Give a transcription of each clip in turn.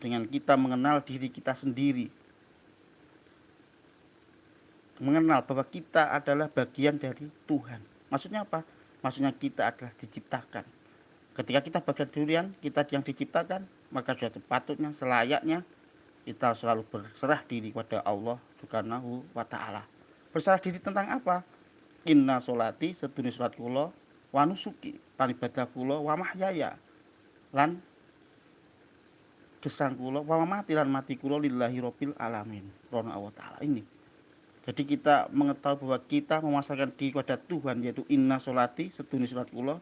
dengan kita mengenal diri kita sendiri, mengenal bahwa kita adalah bagian dari Tuhan. Maksudnya apa? Maksudnya kita adalah diciptakan. Ketika kita bagian durian, kita yang diciptakan, maka sudah sepatutnya, selayaknya kita selalu berserah diri kepada Allah Subhanahu wa taala. Berserah diri tentang apa? Inna sholati sedune salat kula wa nusuki lan ibadah kula wa mahyaya lan gesang kula wa mati lan mati kula lillahi rabbil alamin. Rono Allah taala ini. Jadi kita mengetahui bahwa kita memasrahkan diri kepada Tuhan, yaitu inna sholati sedune salat kula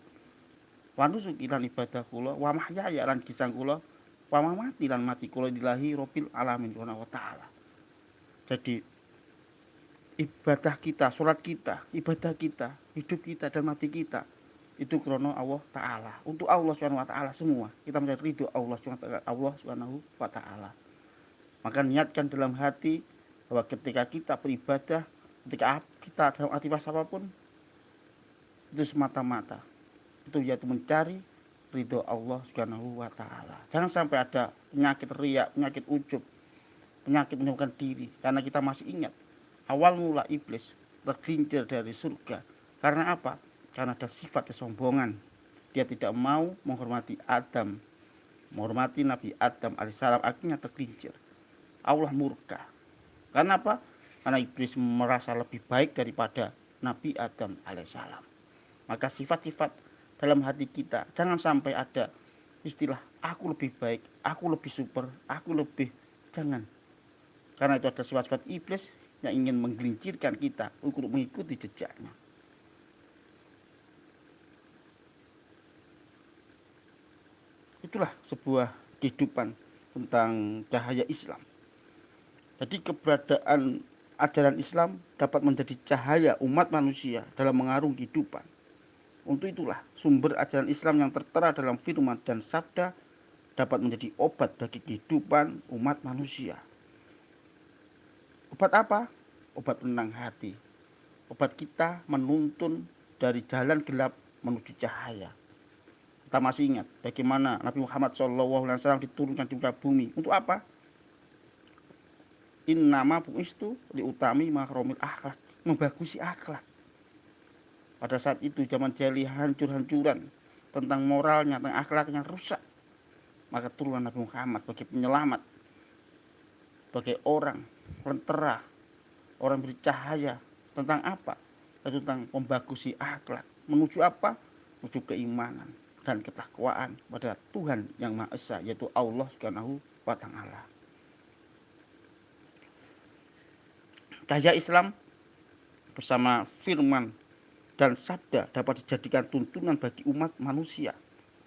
wa nusuki lan ibadah kula wa mahyaya lan gesang kula wa mati lan mati kula lillahi rabbil alamin. Rono Allah taala. Jadi ibadah kita, sholat kita, ibadah kita, hidup kita dan mati kita itu krono Allah Ta'ala, untuk Allah Subhanahu wa Ta'ala semua. Kita mencari ridho Allah Subhanahu wa Ta'ala. Maka niatkan dalam hati bahwa ketika kita beribadah, ketika kita dalam aktivitas apapun, itu semata-mata itu yaitu mencari ridho Allah Subhanahu wa Ta'ala. Jangan sampai ada penyakit riya, penyakit ujub, penyakit menyebabkan diri, karena kita masih ingat awal mula iblis tergelincir dari surga. Karena apa? Karena ada sifat kesombongan. Dia tidak mau menghormati Adam, menghormati Nabi Adam alaihissalam, akhirnya tergelincir. Allah murka. Karena apa? Karena iblis merasa lebih baik daripada Nabi Adam alaihissalam. Maka sifat-sifat dalam hati kita, jangan sampai ada istilah aku lebih baik, aku lebih super, aku lebih, jangan. Karena itu ada sifat-sifat iblis yang ingin menggelincirkan kita untuk mengikuti jejaknya. Itulah sebuah kehidupan tentang cahaya Islam. Jadi keberadaan ajaran Islam dapat menjadi cahaya umat manusia dalam mengarung kehidupan. Untuk itulah sumber ajaran Islam yang tertera dalam firman dan sabda dapat menjadi obat bagi kehidupan umat manusia. Obat apa? Obat penenang hati. Obat kita menuntun dari jalan gelap menuju cahaya. Kita masih ingat bagaimana Nabi Muhammad SAW diturunkan di muka bumi. Untuk apa? Innama bu'istu liutami mahromil akhlak. Membagusi akhlak. Pada saat itu zaman jahiliyah hancur-hancuran tentang moralnya, tentang akhlaknya rusak. Maka turunlah Nabi Muhammad sebagai penyelamat, sebagai orang lentera, orang bercahaya. Tentang apa? Tentang membagusi akhlak. Menuju apa? Menuju keimanan dan ketakwaan pada Tuhan yang Maha Esa, yaitu Allah Subhanahu wa Ta'ala. Cahaya Islam bersama firman dan sabda dapat dijadikan tuntunan bagi umat manusia,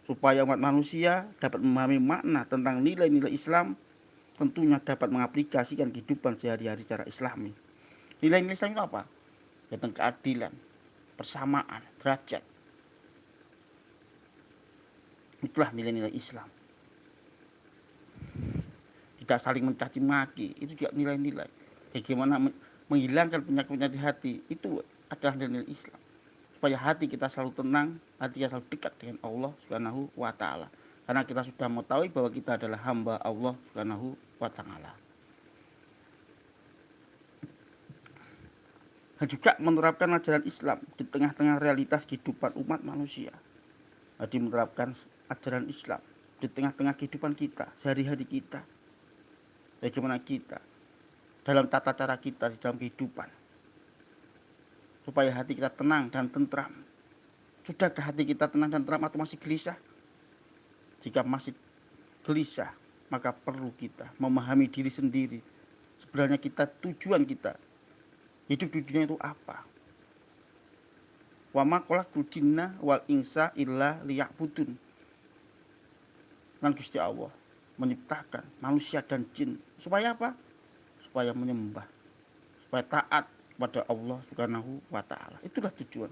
supaya umat manusia dapat memahami makna tentang nilai-nilai Islam, tentunya dapat mengaplikasikan kehidupan sehari-hari secara Islami. Nilai-nilai Islam itu apa? Tentang keadilan, persamaan, derajat. Itulah nilai-nilai Islam. Tidak saling mencaci maki, itu juga nilai-nilai. Bagaimana menghilangkan penyakit-penyakit hati, itu adalah nilai-nilai Islam. Supaya hati kita selalu tenang, hati kita selalu dekat dengan Allah Subhanahu wa Ta'ala. Karena kita sudah mengetahui bahwa kita adalah hamba Allah Subhanahu wa Ta'ala. Dan juga menerapkan ajaran Islam di tengah-tengah realitas kehidupan umat manusia. Jadi menerapkan ajaran Islam di tengah-tengah kehidupan kita, sehari-hari kita. Bagaimana kita dalam tata cara kita di dalam kehidupan, supaya hati kita tenang dan tentram. Sudahkah hati kita tenang dan tentram atau masih gelisah? Jika masih gelisah, maka perlu kita memahami diri sendiri. Sebenarnya tujuan kita hidup di dunia itu apa? Wa ma khalaqtul jinna wal insa illa liya'budun. Dan Gusti Allah menciptakan manusia dan jin supaya apa? Supaya menyembah, supaya taat kepada Allah Subhanahu wa Ta'ala. Itulah tujuan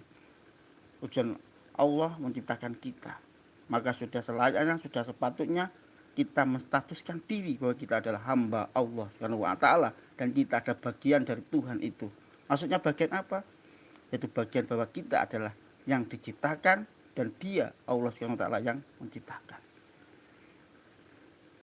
Allah menciptakan kita. Maka sudah selayaknya, sudah sepatutnya kita menstatuskan diri bahwa kita adalah hamba Allah Subhanahu wa Ta'ala dan kita ada bagian dari Tuhan itu. Maksudnya bagian apa? Yaitu bagian bahwa kita adalah yang diciptakan dan Dia Allah Subhanahu wa Ta'ala yang menciptakan.